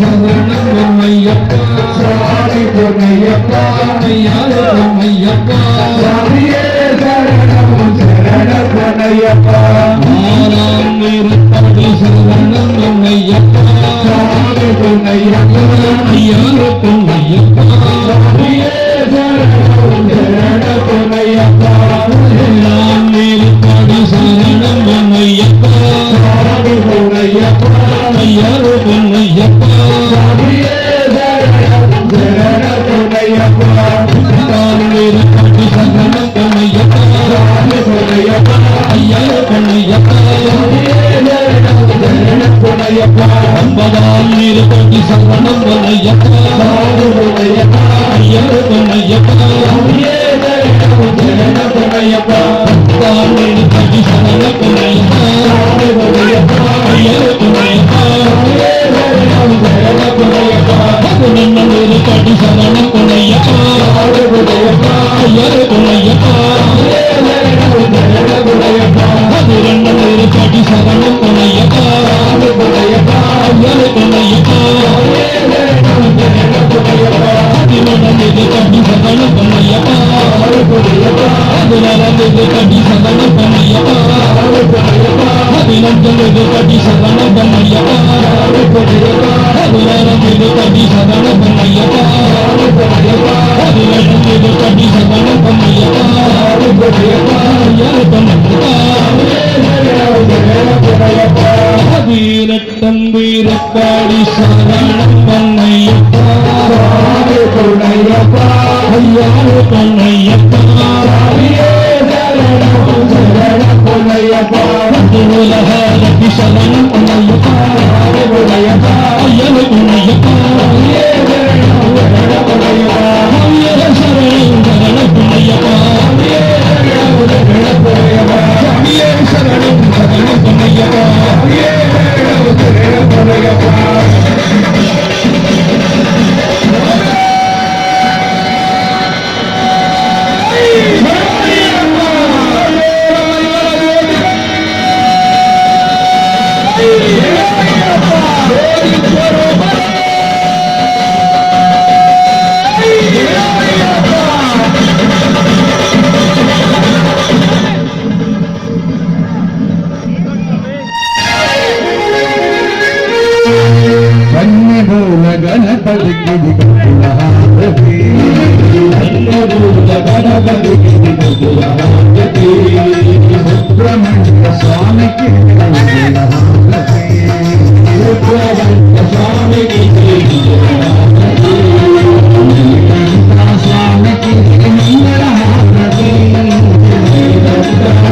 சரணம் ஐயப்பா சாமி பொன்னையப்பா ஐயாயிரம் ஐயப்பா சாமியே சரணம் சரணம் பொன்னையப்பா ஆறாம் இருப்படி சரணம் ஐயப்பா சாமி பொன்னையப்பா ஐயாயிரம் பொன்னையப்பா சாமியே சரணம் சரணம் பொன்னையப்பா ஆறாம் இருப்படி சரணம் ஐயப்பா சாமி பொன்னையப்பா ஐயாயிரம் பொன்னையப்பா சாமியே சரணம் சரணம் பொன்னையப்பா ஆறாம் இருப்படி சரணம் பொன்னையப்பா சாமி பொன்னையப்பா ஐயாயிரம் பொன்னையப்பா ஒன்பதாம் இருபடி சரணம் பொன்னையப்பா சாமி பொன்னையப்பா ஐயாயிரம் பொன்னையப்பா பத்தாம் இருபடி சரணம் பொன்னையப்பா சாமி பொன்னையப்பா ஐயாயிரம் பொன்னையப்பா பதினொன்றாம் இருபடி சரணம் பொன்னையப்பா சாமி பொன்னையப்பா ஐயாயிரம் பொன்னையப்பா பதினொன்றாம் இருபடி சரணம் பொன்னையப்பா சாமி பொன்னையப்பா ஐயாயிரம் பொன்னையப்பா பதினொன்றாம் இருபடி சரணம் பொன்னையப்பா சாமி பொன்னையப்பா பதினாறாம் இருபடி சரணம் பொன்னையப்பா சாமி பொன்னையப்பா பதினஞ்சாம் இருபடி சரணம் பொன்னையப்பா சாமி பொன்னையப்பா பதினாறாம் இருபடி சரணம் பொன்னையப்பா சாமி பொன்னையப்பா பதினேழாம் இருபடி சரணம் பொன்னையப்பா சாமி பொன்னையப்பா ஐயாயிரம் பொன்னையப்பா பதினெட்டாம் வீரப்பாடி சரணம் பொன்னையப்பா சாமி பொன்னையப்பா ஐயாயிரம் பொன்னையப்பா சரணம் பொன்னையப்பா உலகாரத்தி சரணம் பொன்னையப்பா சாமி பொன்னையப்பா ஐயாயிரம் பொன்னையப்பா சரணம் பொன்னையப்பா சரணம் பொன்னையப்பா சரணம் சரணம் பொன்னையப்பா సుబ్రహ్మణ్య స్వామికి స్వామికి స్వామికి మంగళహారతి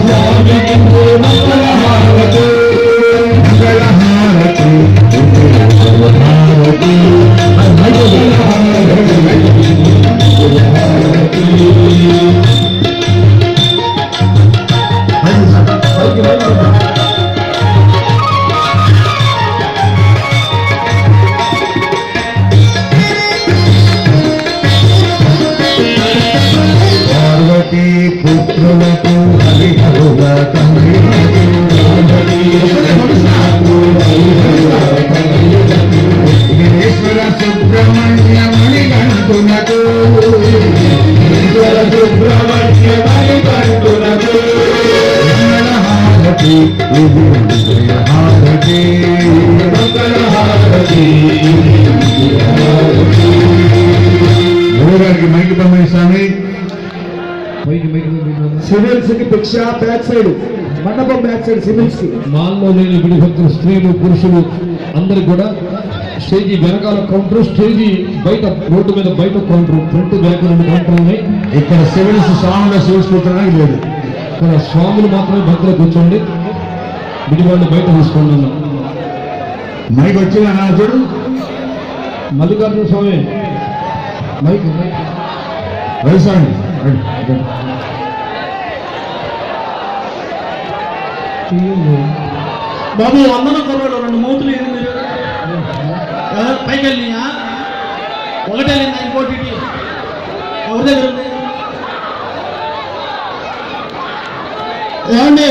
స్వామికి మంగళహారతి పార్వతీ పుత్రులకు హరిహరుల విఘ్నేశ్వర సుబ్రహ్మణ్య మణికంఠునకు సుబ్రహ్మణ్య మణికంఠునకు మంగళహారతి హారతి మంగళహారతి గురుగారికి మైకి పంపిణీ స్వామి సివిల్స్ కి భిక్ష బ్యాక్ సైడ్ మండపం బ్యాక్ సైడ్ సివిల్స్ కి మాల్లో లేని విడి భక్తులు స్త్రీలు పురుషులు అందరికి కూడా స్టేజీ వెనకాల కౌంటర్ స్టేజీ బయట రోడ్డు మీద బయట కౌంటర్ ఫ్రంట్ బ్యాక్ రెండు కౌంటర్ ఉన్నాయి. ఇక్కడ సివిల్స్ స్వాములు సివిల్స్ కూర్చోడానికి లేదు. ఇక్కడ స్వాములు మాత్రమే భక్తులు కూర్చోండి, విడివాళ్ళు బయట తీసుకోండి. మైక్ వచ్చింది అన్నా చూడు. మల్లికార్జున స్వామి మైక్ వైసాండి బాబు వందన కుర్రాడు రెండు మూతులు ఇది మీరు పైకి వెళ్ళినా ఒకటి వెళ్ళిందా ఇంకోటి ఎవరి దగ్గర ఉంది ఏమండి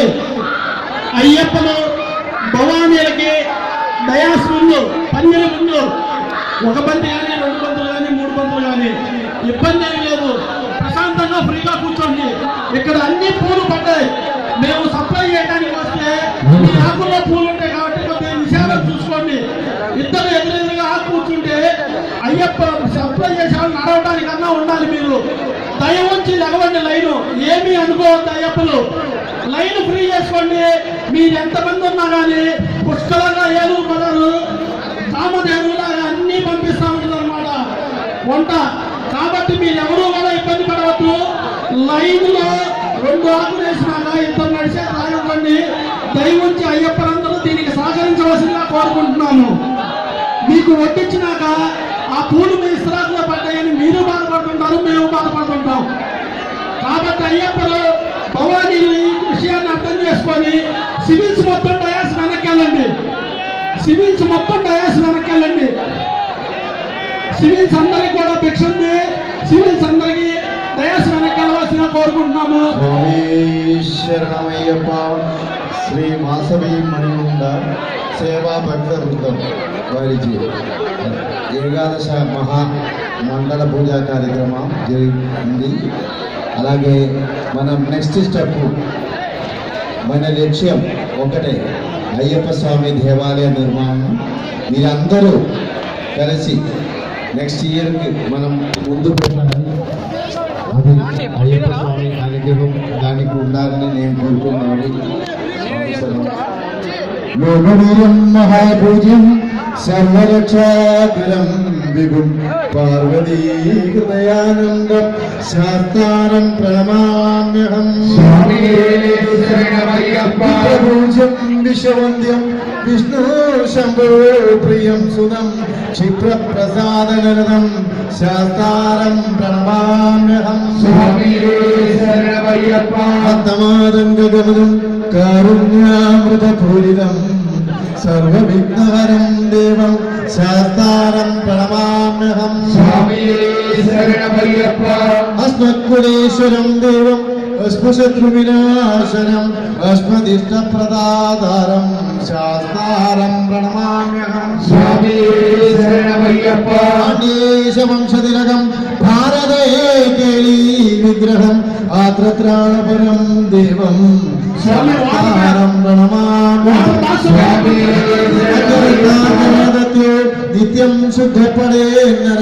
అయ్యప్పను భవానీలకి డయాస్ ముందు పందిరి ముందు ఒక బంతి కానీ 2 బంతులు కానీ 3 బంతులు కానీ ఇబ్బంది ఏమి లేదు. ప్రశాంతంగా ఫ్రీగా కూర్చోండి. ఇక్కడ అన్ని పూలు పడ్డాయి. మేము సప్లై చేయడానికి వస్తే మీ ఆకుల్లో పూలు ఉంటాయి కాబట్టి కొద్దిగా విషయాలను చూసుకోండి. ఇద్దరు ఎదురెదురుగా ఆకు కూర్చుంటే అయ్యప్ప సప్లై చేసే వాళ్ళు నడవడానికన్నా ఉండాలి. మీరు దయ ఉంచి లగవండి లైను. ఏమీ అనుకోవద్దు అయ్యప్పలు. లైన్ ఫ్రీ చేసుకోండి. మీరు ఎంతమంది ఉన్నా కానీ పుష్కలంగా ఏలూరు పడరు కామధేనులాగా అన్నీ పంపిస్తూ ఉంటుంది అనమాట వంట. కాబట్టి మీరు ఎవరూ కూడా ఇబ్బంది పడవద్దు. లైన్లో 2 ఆకులు వేసినాక ఇద్దరు నడిచే రానివ్వండి. దయవుంచి అయ్యప్పలందరూ దీనికి సహకరించవలసిందిగా కోరుకుంటున్నాను. మీకు వడ్డించినాక ఆ పూలు మీ ఇస్త్రాకులో పడ్డాయని మీరు బాధపడుతుంటారు, మేము బాధపడుతుంటాం. కాబట్టి అయ్యప్పలు భవానీ ఈ విషయాన్ని అర్థం చేసుకొని సివిల్స్ మొత్తం డయాస్ వెనక్కెళ్ళండి. సివిల్స్ మొత్తం డయాస్ వెనక్కెళ్ళండి. సివిల్స్ అందరికీ కూడా భిక్ష ఉంది. సివిల్స్ అందరికీ డయాస్ వెనక్కెళ్ళవలసిన కోరుకుంటున్నాము. శరణమయ్యప్ప. శ్రీ వాసవి మణిముండ సేవా భక్త వృందం వారికి ఏకాదశ మహా మండల పూజా కార్యక్రమం జరిగింది. అలాగే మనం నెక్స్ట్ స్టెప్, మన లక్ష్యం ఒకటే, అయ్యప్ప స్వామి దేవాలయ నిర్మాణం. మీరందరూ కలిసి నెక్స్ట్ ఇయర్కి మనం ముందు పెట్టాలి. అది అయ్యప్ప స్వామి అనుగ్రహం దానికి ఉండాలని నేను కోరుకున్నాను. యోగవీరం మహాభూజ్యం సర్వరక్షాకరం విభుం పార్వతీ హృదయానందం శాస్త్రం ప్రణమామ్యహం. పూజ్యం విశ్వవంద్యం విష్ణు శంభో ప్రియం సుదం క్షిప్ర ప్రసాదనరదం శాస్త్రం ప్రణమామ్యహం. అత్తమాదంగగమనం కారుణ్యామృత పూరితం సర్వవిఘ్నహరం దేవం శాస్త్రం ప్రణమామ్యహం. అస్మత్కులేశ్వరం దేవం అస్మశత్రు వినాశనం అస్మదిష్ట ప్రదాతారం శాస్త్రం ప్రణమామ్యహం. వంశతిలకం భారతేకేళీ విగ్రహం ఆత్రత్రాణపరం దేవం శాస్త్రం ప్రణమామ్యహం. నిత్యం శుద్ధపడే నర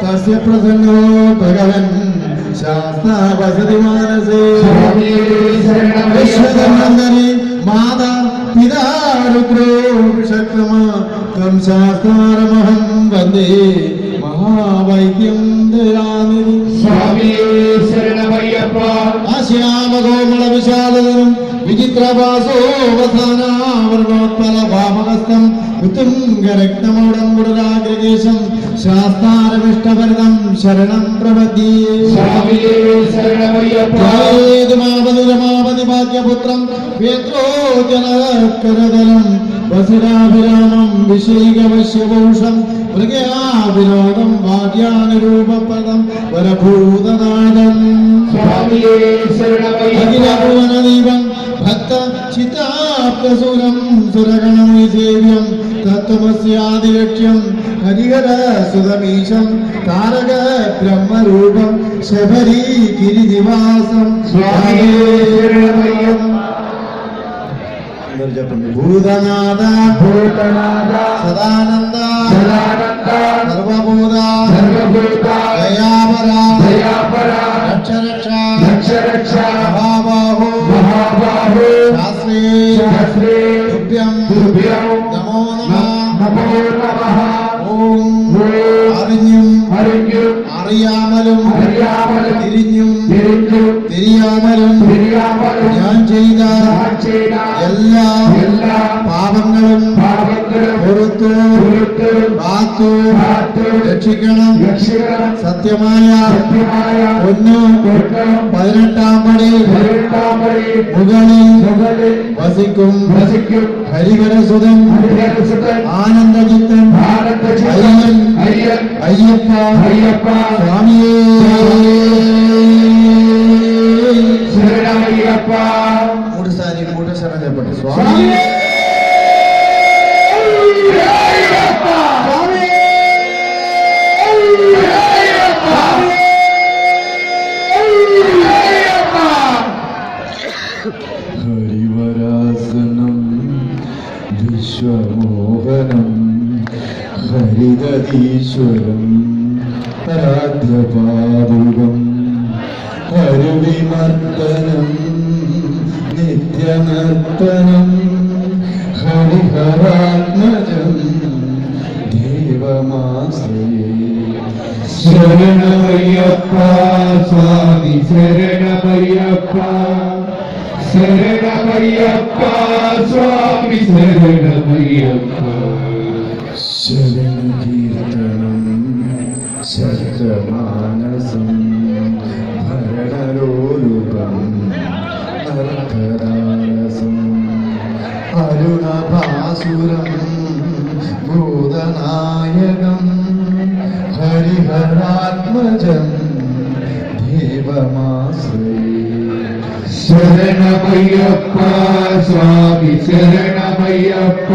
తస్య ప్రసన్నో భగవన్ శాస్త్ర వసతి మానసే. విశ్వధర్మందరి మాతా పితా రుద్రో విషక్రమ తం శాస్త్రమహం వందే మహావైద్యం దయానిధి. ఆశ్యామగోమళ విశాలధరం విచిత్రవాసోవసానావరణోత్పల వామహస్తం ఉత్తుంగరక్తమౌడంబుడరాగ్రగేశం శాస్త్రారమిష్టవరదం శరణం ప్రపద్యే. రమాపతి భాగ్యపుత్రం వేత్రోజనకరదలం వసురాభిరామం విషైకవశ్యభూషం మృగయావినోదం భాగ్యానురూపపదం వరభూతనాదం. అఖిలభువనదీపం భక్త చిత్తాప్తసురం సురగణం సేవ్యం తత్వమస్యాదిలక్ష్యం హరిహర సుధమీశం తారక బ్రహ్మరూపం శబరీ గిరినివాసం. చెప్పండి. భూతనాద భూతనాద సదానంద సదానంద సర్వభూత సర్వభూత దయాపర దయాపర రక్ష రక్ష రక్ష రక్ష మహాబాహో మహాబాహో శాస్త్రే శాస్త్రే తుభ్యం తుభ్యం నమో నమః నమో నమః. ఓం അറിഞ്ഞും അറിഞ്ഞും അറിയാമലും അറിയാമലും തിരിഞ്ഞും തിരിഞ്ഞും തിരിയാമലും തിരിയാമലും ഞാൻ ചെയ്ത എല്ലാ എല്ലാ പാപങ്ങളും പാപങ്ങളും പുറത്തു പുറത്തു കാത്തു കാത്തു രക്ഷിക്കണം രക്ഷിക്കണം. സത്യമായ സത്യമായ ഒന്ന് 18-ാം പടി മുകളിൽ മുകളിൽ വസിക്കും വസിക്കും ഹരിഹരസുതൻ ഹരിഹരസുതൻ ആനന്ദചിത്തൻ അയ്യൻ അയ്യൻ അയ്യപ്പ അയ്യപ്പ സ്വാമിയേ శరణమయ్యప్ప. 3 సార్లు చెప్పండి. స్వామి വിശ്വമോഹനം ഹരിതീശ്വരം ആരാധ്യപാദുകം ഹരിവിമർദ്ദനം നിത്യമർദ്ദനം ഹരിഹരാത്മജം ദേവമാശ്രയേ ശരണമയ്യപ്പ സ്വാമി ശരണമയ്യപ്പ ശരണമയ്യപ്പ സ്വാമി ശരണമയ്യപ്പ ശരണകീർത്തനം ശബ്ദമാനസം ഭരണലോലുപം നർത്തരാരസം അരുണഭാസുരം ഭൂതനായകം ഹരിഹരാത്മജം ദേവമാശ്രയേ ശരണമയ്യപ്പ സ്വാമി ശരണമയ്യപ്പ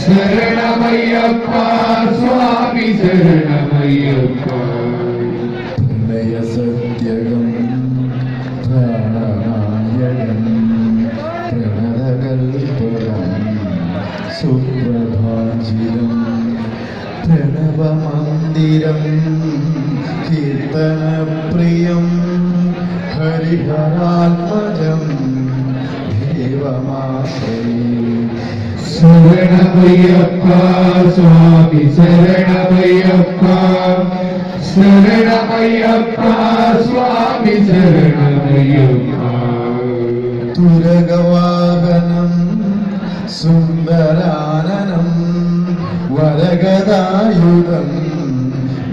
ശരണമയ്യപ്പ സ്വാമി ശരണമയ്യപ്പ പ്രണയസത്യകം പ്രാണനായകം പ്രണതകൽപകം സുപ്രഭാചിരം പ്രണവമന്ദിരം കീർത്തനപ്രിയം ഹരിഹരാത്മജം ദേവമാശ്രയേ ശരണമയ്യപ്പ സ്വാമി ശരണമയ്യപ്പ ശരണമയ്യപ്പ സ്വാമി ശരണമയ്യപ്പ തുരകവാഹനം സുന്ദരാനനം വരഗദായുധം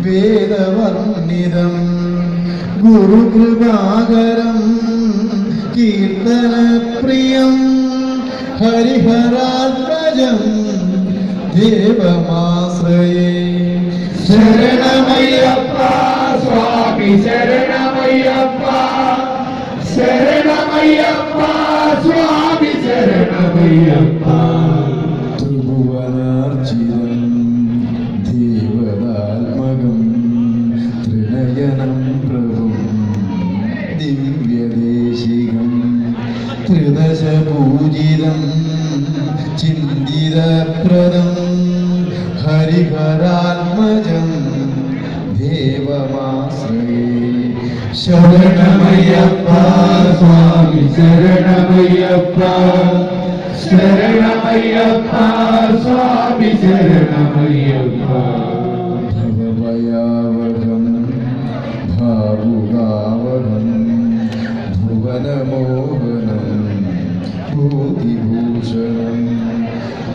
വേദവർണിതം ഗുരുകൃപാകരം കീർത്തനപ്രിയം ഹരിഹരാത്മജം ദേവമാശ്രയേ ശരണമയ്യപ്പ സ്വാമി ശരണമയ്യപ്പ ശരണമയ്യപ്പ സ്വാമി ശരണമയ്യപ്പ ത്രിഭുവനാർച്ചിതം ദേവതാത്മകം ത്രിനയനം പ്രഭും ദിവ്യദേശികം ത്രിദശപൂജിതം ചിന്തിതപ്രദം ഹരിഹരാത്മജം ദേവമാശ്രയേ ശരണമയ്യപ്പ സ്വാമി ശരണമയ്യപ്പ ശരണമയ്യപ്പ സ്വാമി ശരണമയ്യപ്പ ഭവഭയാവഹം ഭാവുകാവഹം ഭുവനമോഹനം ഭൂതിഭൂഷണം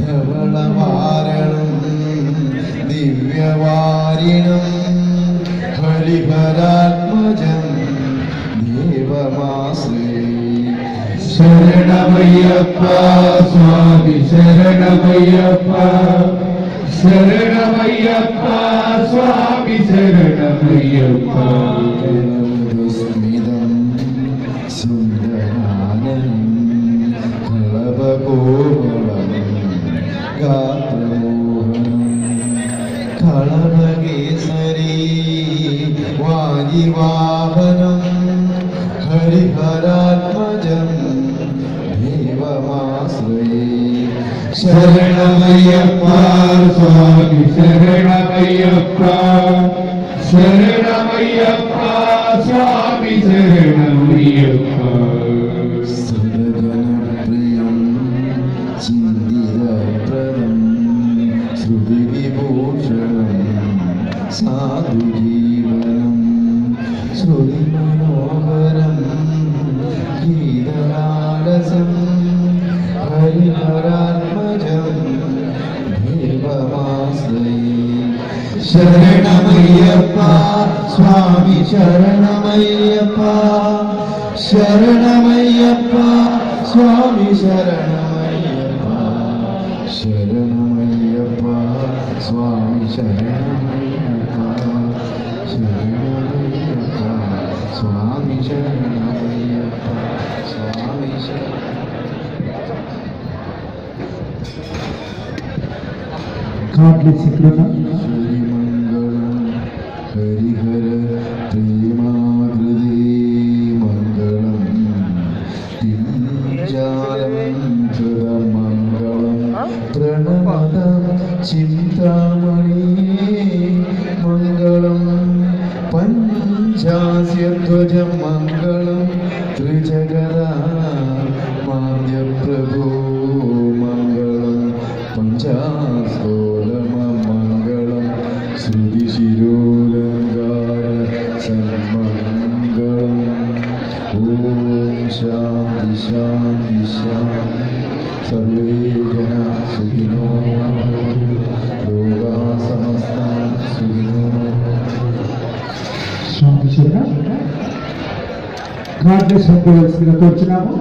ധവളവാരണം ദിവ്യവാരിണം ഹരിഹരാത്മജം ദേവമാശ്രയേ ശരണമയ്യപ്പ സ്വാമി ശരണമയ്യപ്പ ശരണമയ്യപ്പ സ്വാമി ശരണമയ്യപ്പ സ്മിതം സുന്ദരാനനം കളഭകോമളം ഗാത്രമോഹനം കളഭകേസരി വാജിവാഹനം ഹരിഹരാത്മജം ദേവമാശ്രയേ ശരണമയ്യപ്പ സ്വാമി ശരണമയ്യപ്പ ശരണമയ്യപ്പ സ്വാമി ശരണമയ്യപ്പ സുരജനപ്രിയം ചിന്തിതപ്രദം ശ്രുതിവിഭൂഷണം സാധുജീവനം ശ്രുതിമനോഹരം ഗീതലാലസം ഹരിഹരാത്മജം ദേവമാശ്രയേ ശരണമയ്യപ്പ സ്വാമി ശരണമയ്യപ്പ ശരണമയ്യപ്പ സ്വാമി ശരണമയ്യപ്പ ശരണമയ്യപ്പ സ്വാമി ശരണമയ്യപ്പ ശരണമയ്യപ്പ സ്വാമി ശരണമയ്യപ്പ സ്വാമി ശ്രീമംഗളം ഹരിഹര പ്രേമാകൃതി മംഗളം തിഞ്ചാലം കൃതമംഗളം చింతామణి మంగళం పంచాస్యధ్వజ మంగళం త్రిజగదా మాద్య ప్రభో మంగళం పంచాస్తోలమ మంగళం శృతి శిరోలంగార సన్మంగళం ఓం శాంతి శాంతి శాంతి సర్వే జనా సుఖినో లోకా సమస్తా సుఖినో. స్వామి చరణ గాడ్నెస్ పంపవలసిందిగా కోరుచున్నాము.